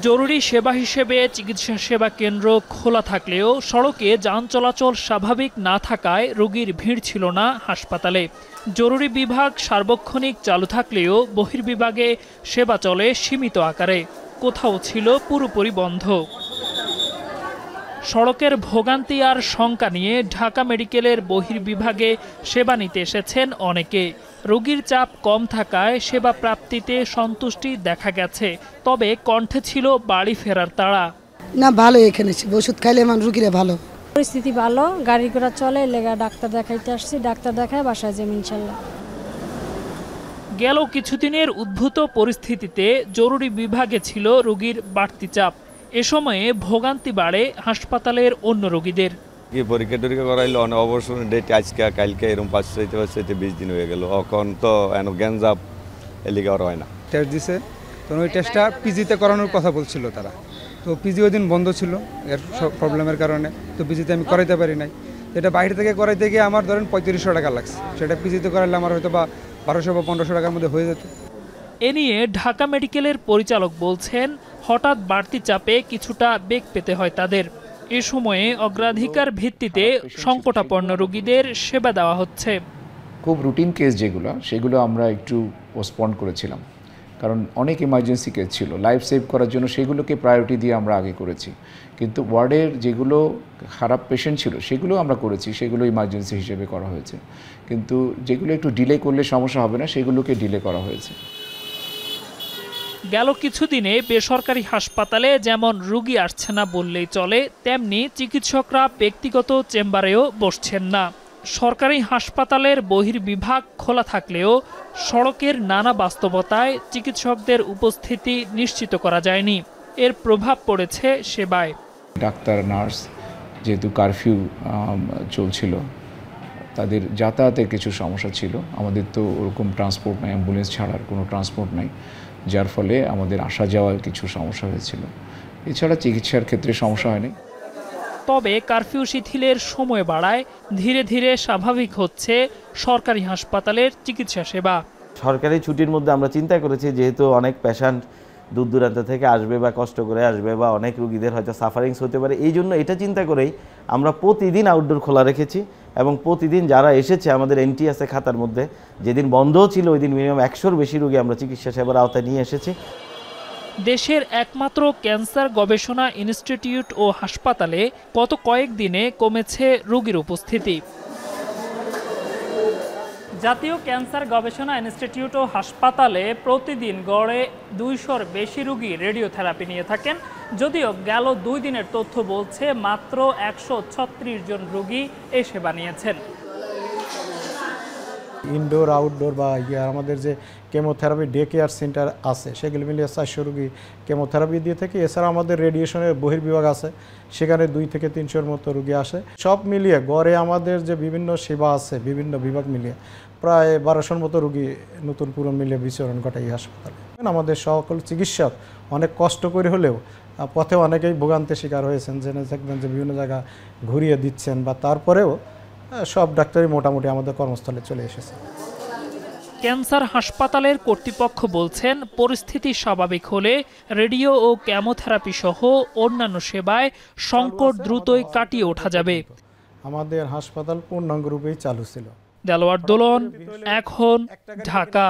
জরুরি সেবা হিসেবে চিকিৎসা সেবা কেন্দ্র খোলা থাকলেও সড়কে যান চলাচল স্বাভাবিক না থাকায় রোগীর ভিড় ছিল না হাসপাতালে। জরুরি বিভাগ সার্বক্ষণিক চালু থাকলেও বহির্বিভাগে সেবা চলে সীমিত আকারে, কোথাও ছিল পুরোপুরি বন্ধ। সড়কের ভোগান্তি আর শঙ্কা নিয়ে ঢাকা মেডিকেলের বহির্বিভাগে সেবা নিতে এসেছেন অনেকে। রোগীর চাপ কম থাকায় সেবা প্রাপ্তিতে সন্তুষ্টি দেখা গেছে, তবে কণ্ঠে ছিল বাড়ি ফেরার তাড়া। না, ভালো এখানে ওষুধ খাইলে মানুষ রোগীরা ভালো, পরিস্থিতি ভালো, গাড়ি ঘোড়া চলে, লেগা ডাক্তার দেখাইতে আসছি, ডাক্তার দেখায় বাসায় যাবেন ইনশাল্লাহ। গেল কিছুদিনের উদ্ভূত পরিস্থিতিতে জরুরি বিভাগে ছিল রোগীর বাড়তি চাপ। এ সময়ে ভোগান্তি বাড়ে হাসপাতালের অন্য রোগীদের। পরীক্ষা টরীক্ষা করাইলো অবসর ডেট আজকে কালকে এরকম 5-6 দিন হয়ে গেল। এখন তো গ্যাঞ্জাপ এলিগে আর হয় না। টেস্ট দিছে, তো ওই টেস্টটা পিজিতে করানোর কথা বলছিল তারা, তো পিজি ওই দিন বন্ধ ছিল এর প্রবলেমের কারণে, তো পিজিতে আমি করাইতে পারি নাই। এটা বাইরে থেকে করাইতে গিয়ে আমার ধরেন 3500 টাকা লাগছে, সেটা পিজিতে করাইলে আমার হয়তো বা 1200 বা 1500 টাকার মধ্যে হয়ে যেত। এ নিয়ে ঢাকা মেডিকেলের পরিচালক বলছেন, হঠাৎ বাড়তি চাপে কিছুটা বেগ পেতে হয় তাদের। এ সময়ে অগ্রাধিকার ভিত্তিতে সংকটাপন্ন রোগীদের সেবা দেওয়া হচ্ছে। খুব রুটিন কেস যেগুলো, সেগুলো আমরা একটু পোস্টপন করেছিলাম, কারণ অনেক ইমার্জেন্সি কেস ছিল। লাইফ সেভ করার জন্য সেগুলোকে প্রায়োরিটি দিয়ে আমরা আগে করেছি। কিন্তু ওয়ার্ডের যেগুলো খারাপ পেশেন্ট ছিল সেগুলো আমরা করেছি, সেগুলো ইমার্জেন্সি হিসেবে করা হয়েছে। কিন্তু যেগুলো একটু ডিলে করলে সমস্যা হবে না, সেগুলোকে ডিলে করা হয়েছে। গেল কিছুদিনে বেসরকারি হাসপাতালে যেমন রোগী আসছে না বললেই চলে, তেমনি চিকিৎসকরা ব্যক্তিগত চেম্বারেও বসছেন না। সরকারি হাসপাতালের বহির্বিভাগ খোলা থাকলেও সড়কের নানা বাস্তবতায় চিকিৎসকদের উপস্থিতি নিশ্চিত করা যায়নি। এর প্রভাব পড়েছে সেবায়। ডাক্তার, নার্স যেহেতু কারফিউ চলছিল, তাদের যাতায়াতের কিছু সমস্যা ছিল। আমাদের তো ওরকম ট্রান্সপোর্ট নাই, অ্যাম্বুলেন্স ছাড়ার কোনো ট্রান্সপোর্ট নাই, যার ফলে আমাদের আসা যাওয়ার কিছু সমস্যা হয়েছিল। এছাড়া চিকিৎসার ক্ষেত্রে সমস্যা হয়নি। তবে কারফিউ শিথিলের সময় বাড়ায় ধীরে ধীরে স্বাভাবিক হচ্ছে সরকারি হাসপাতালের চিকিৎসা সেবা। সরকারি ছুটির মধ্যে আমরা চিন্তা করেছি, যেহেতু অনেক পেশেন্ট দূর দূরান্ত থেকে আসবে বা কষ্ট করে আসবে বা অনেক রোগীদের হয়তো সাফারিংস হতে পারে, এই জন্য এটা চিন্তা করেই আমরা প্রতিদিন আউটডোর খোলা রেখেছি এবং প্রতিদিন যারা এসেছে আমাদের এন্ট্রি আছে খাতার মধ্যে। যেদিন বন্ধও ছিল ওই দিন মিনিমাম 100-র বেশি রোগী আমরা চিকিৎসা সেবার আওতায় নিয়ে এসেছি। দেশের একমাত্র ক্যান্সার গবেষণা ইনস্টিটিউট ও হাসপাতালে গত কয়েকদিনে কমেছে রোগীর উপস্থিতি। জাতীয় ক্যান্সার গবেষণা ইনস্টিটিউট ও হাসপাতালে প্রতিদিন গড়ে 200-র বেশি রোগী রেডিওথেরাপি নিয়ে থাকেন, যদিও গেল 2 দিনের তথ্য বলছে মাত্র 136 জন রোগী এই সেবা নিয়েছেন। ইনডোর, আউটডোর বা আমাদের যে কেমোথেরাপি ডে কেয়ার সেন্টার আছে, সেগুলো মিলিয়ে 400 রোগী কেমোথেরাপি দিয়ে থাকে। এছাড়া আমাদের রেডিয়েশনের বহির্বিভাগ আছে, সেখানে 2 থেকে 300-র মতো রোগী আসে। সব মিলিয়ে গড়ে আমাদের যে বিভিন্ন সেবা আছে, বিভিন্ন বিভাগ মিলিয়ে প্রায় 1200-র মতো রোগী নতুন পুরনো মিলিয়ে বিচরণ ঘটায় এই হাসপাতালে। আমাদের সকল চিকিৎসক অনেক কষ্ট করে হলেও পথে অনেকেই ভোগান্তির শিকার হয়েছেন, জেনে থাকবেন যে বিভিন্ন জায়গা ঘুরিয়ে দিচ্ছেন, বা তারপরেও সব ডাক্তারই মোটামুটি আমাদের কর্মস্থলে চলে এসেছে। ক্যান্সার হাসপাতালের কর্তৃপক্ষ বলছেন, পরিস্থিতি স্বাভাবিক হলে রেডিও ও কেমোথেরাপি সহ অন্যান্য সেবায় সংকট দ্রুতই কাটিয়ে ওঠা যাবে। আমাদের হাসপাতাল পূর্ণাঙ্গ রূপেই চালু ছিল। দেলোয়ার দোলন, এখন, ঢাকা।